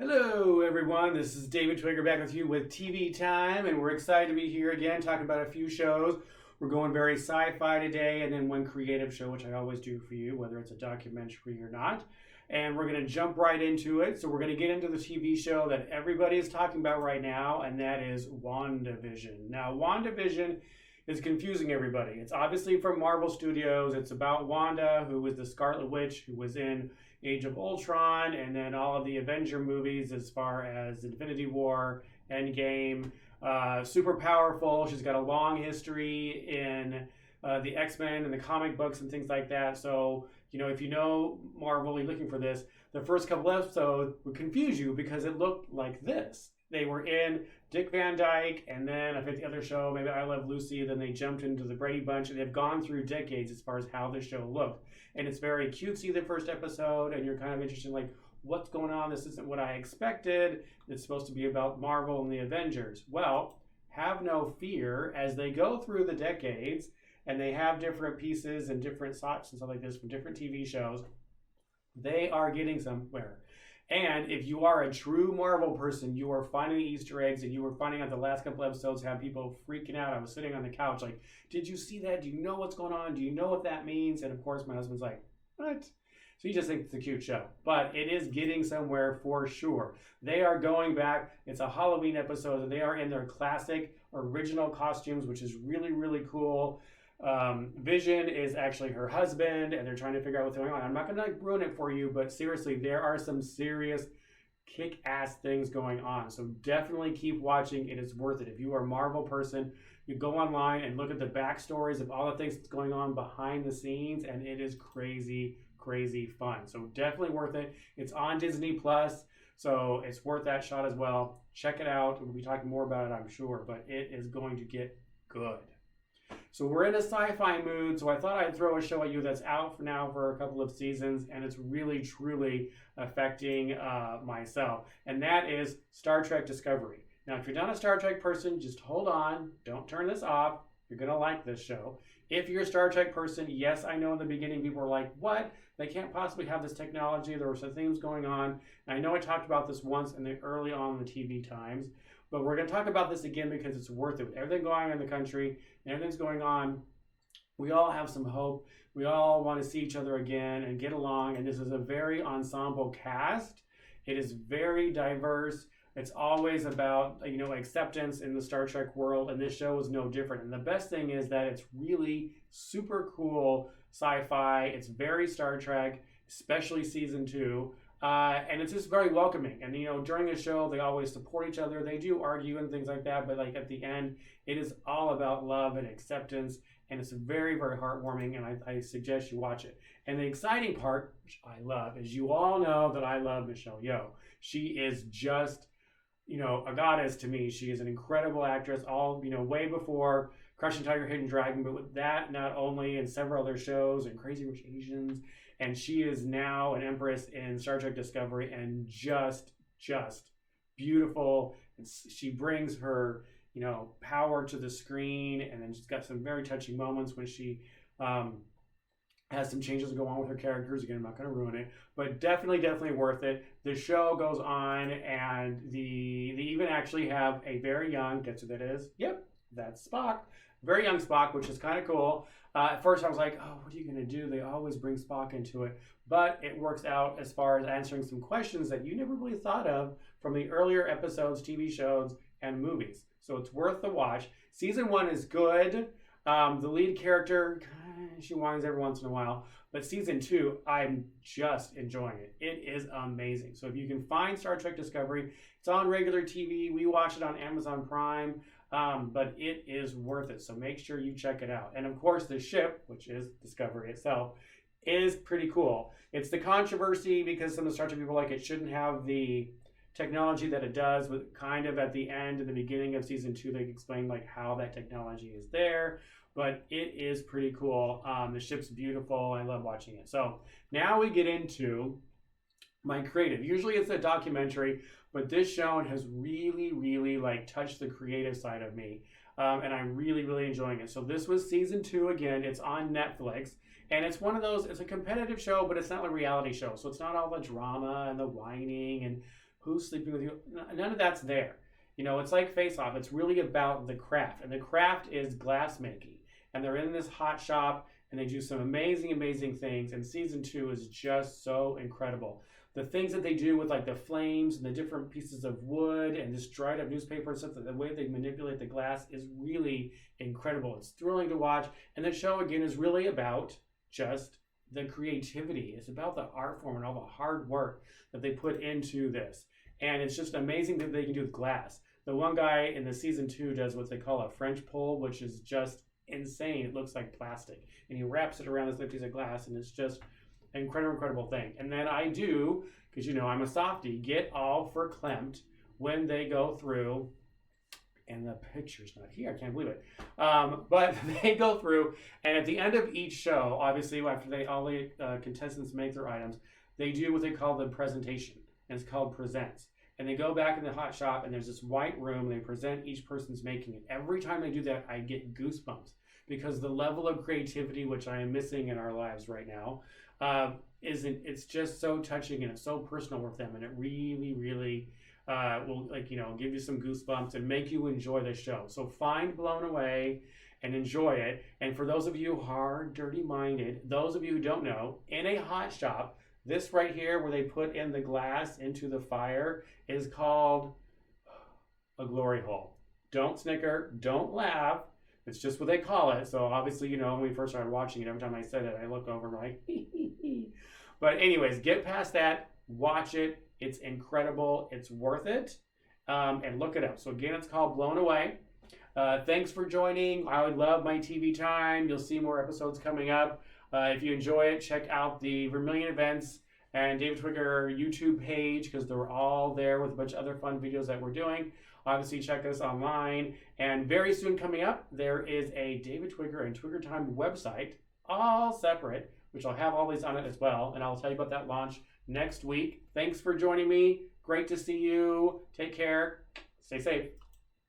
Hello, everyone. This is David Twigger back with you with TV Time, and we're excited to be here again talking about a few shows. We're going very sci-fi today, and then one creative show, which I always do for you, whether it's a documentary or not. And we're going to jump right into it. So we're going to get into the TV show that everybody is talking about right now, and that is WandaVision. Now, WandaVision is confusing everybody. It's obviously from Marvel Studios. It's about Wanda, who was the Scarlet Witch, who was in Age of Ultron, and then all of the Avenger movies as far as Infinity War, Endgame. Super powerful. She's got a long history in the X-Men and the comic books and things like that. So, if you know Marvel, you're looking for this, the first couple episodes would confuse you because it looked like this. They were in Dick Van Dyke, and then I think the other show, maybe I Love Lucy, then they jumped into the Brady Bunch, and they've gone through decades as far as how the show looked. And it's very cutesy, the first episode, and you're kind of interested in, like, what's going on? This isn't what I expected. It's supposed to be about Marvel and the Avengers. Well, have no fear. As they go through the decades, and they have different pieces and different shots and stuff like this from different TV shows, they are getting somewhere. And if you are a true Marvel person, you are finding Easter eggs, and you were finding out the last couple episodes have people freaking out. I was sitting on the couch like, did you see that? Do you know what's going on? Do you know what that means? And of course, my husband's like, what? So you just think it's a cute show. But it is getting somewhere for sure. They are going back. It's a Halloween episode, and they are in their classic original costumes, which is really, really cool. Vision is actually her husband, and they're trying to figure out what's going on. I'm not going to ruin it for you, but seriously, there are some serious kick-ass things going on. So definitely keep watching. It is worth it. If you are a Marvel person, you go online and look at the backstories of all the things that's going on behind the scenes, and it is crazy, crazy fun. So definitely worth it. It's on Disney Plus, so it's worth that shot as well. Check it out. We'll be talking more about it, I'm sure, but it is going to get good. So we're in a sci-fi mood, so I thought I'd throw a show at you that's out for now for a couple of seasons, and it's really, truly affecting myself, and that is Star Trek Discovery. Now, if you're not a Star Trek person, just hold on. Don't turn this off. You're going to like this show. If you're a Star Trek person, yes, I know in the beginning people were like, what? They can't possibly have this technology. There were some things going on. And I know I talked about this once in the early on in the TV times, but we're going to talk about this again because it's worth it. With everything going on in the country and everything's going on, we all have some hope. We all want to see each other again and get along. And this is a very ensemble cast. It is very diverse. It's always about, acceptance in the Star Trek world, and this show is no different. And the best thing is that it's really super cool sci-fi. It's very Star Trek, especially season 2. And it's just very welcoming. And, during the show, they always support each other. They do argue and things like that. But, at the end, it is all about love and acceptance. And it's very, very heartwarming. And I suggest you watch it. And the exciting part, which I love, is you all know that I love Michelle Yeoh. She is just, a goddess to me. She is an incredible actress, all, way before Crouching Tiger, Hidden Dragon. But with that, not only in several other shows and Crazy Rich Asians, and she is now an empress in Star Trek Discovery, and just beautiful. And she brings her, power to the screen, and then she's got some very touching moments when she has some changes go on with her characters. Again, I'm not going to ruin it, but definitely worth it. The show goes on, and they even actually have a very young, guess who that is? Yep, that's Spock. Very young Spock, which is kind of cool. At first, I was like, oh, what are you going to do? They always bring Spock into it. But it works out as far as answering some questions that you never really thought of from the earlier episodes, TV shows, and movies. So it's worth the watch. Season 1 is good. The lead character, she whines every once in a while. But season 2, I'm just enjoying it. It is amazing. So if you can find Star Trek Discovery, it's on regular TV. We watch it on Amazon Prime. But it is worth it. So make sure you check it out. And of course, the ship, which is Discovery itself, is pretty cool. It's the controversy because some of the Star Trek people like it shouldn't have the technology that it does, with kind of at the end and the beginning of season 2, they explain how that technology is there. But it is pretty cool. The ship's beautiful. I love watching it. So now we get into my creative. Usually it's a documentary, but this show has really touched the creative side of me. And I'm really enjoying it. So this was season 2 again. It's on Netflix. And it's one of those, it's a competitive show, but it's not a reality show. So it's not all the drama and the whining and who's sleeping with you. None of that's there. You know, it's like Face Off. It's really about the craft, and the craft is glass making. And they're in this hot shop, and they do some amazing, amazing things. And season 2 is just so incredible. The things that they do with like the flames and the different pieces of wood and this dried up newspaper and stuff, the way they manipulate the glass is really incredible. It's thrilling to watch. And the show, again, is really about just the creativity. It's about the art form and all the hard work that they put into this. And it's just amazing that they can do with glass. The one guy in the season 2 does what they call a French pole, which is just insane. It looks like plastic. And he wraps it around this little piece of glass, and it's just an incredible thing. And then I do, because you know I'm a softie, get all verklempt when they go through, and the picture's not here, I can't believe it. But they go through, and at the end of each show, obviously after all the contestants make their items, they do what they call the presentation, and it's called Presents. And they go back in the hot shop, and there's this white room, and they present each person's making it. Every time they do that, I get goosebumps, because the level of creativity, which I am missing in our lives right now, it's just so touching, and it's so personal with them, and it really will, like, you know, give you some goosebumps and make you enjoy the show. So find Blown Away and enjoy it. And for those of you who are dirty-minded, those of you who don't know, in a hot shop, this right here where they put in the glass into the fire is called a glory hole. Don't snicker, don't laugh. It's just what they call it. So obviously, you know, when we first started watching it, every time I said it, I look over and I'm like, But anyways, get past that, watch it. It's incredible. It's worth it. And look it up. So again, it's called Blown Away. Thanks for joining. I would love my TV time. You'll see more episodes coming up. If you enjoy it, check out the Vermilion Events and David Twigger YouTube page, because they're all there with a bunch of other fun videos that we're doing. Obviously, check us online. And very soon coming up, there is a David Twigger and Twigger Time website, all separate, which I'll have all these on it as well. And I'll tell you about that launch next week. Thanks for joining me. Great to see you. Take care. Stay safe.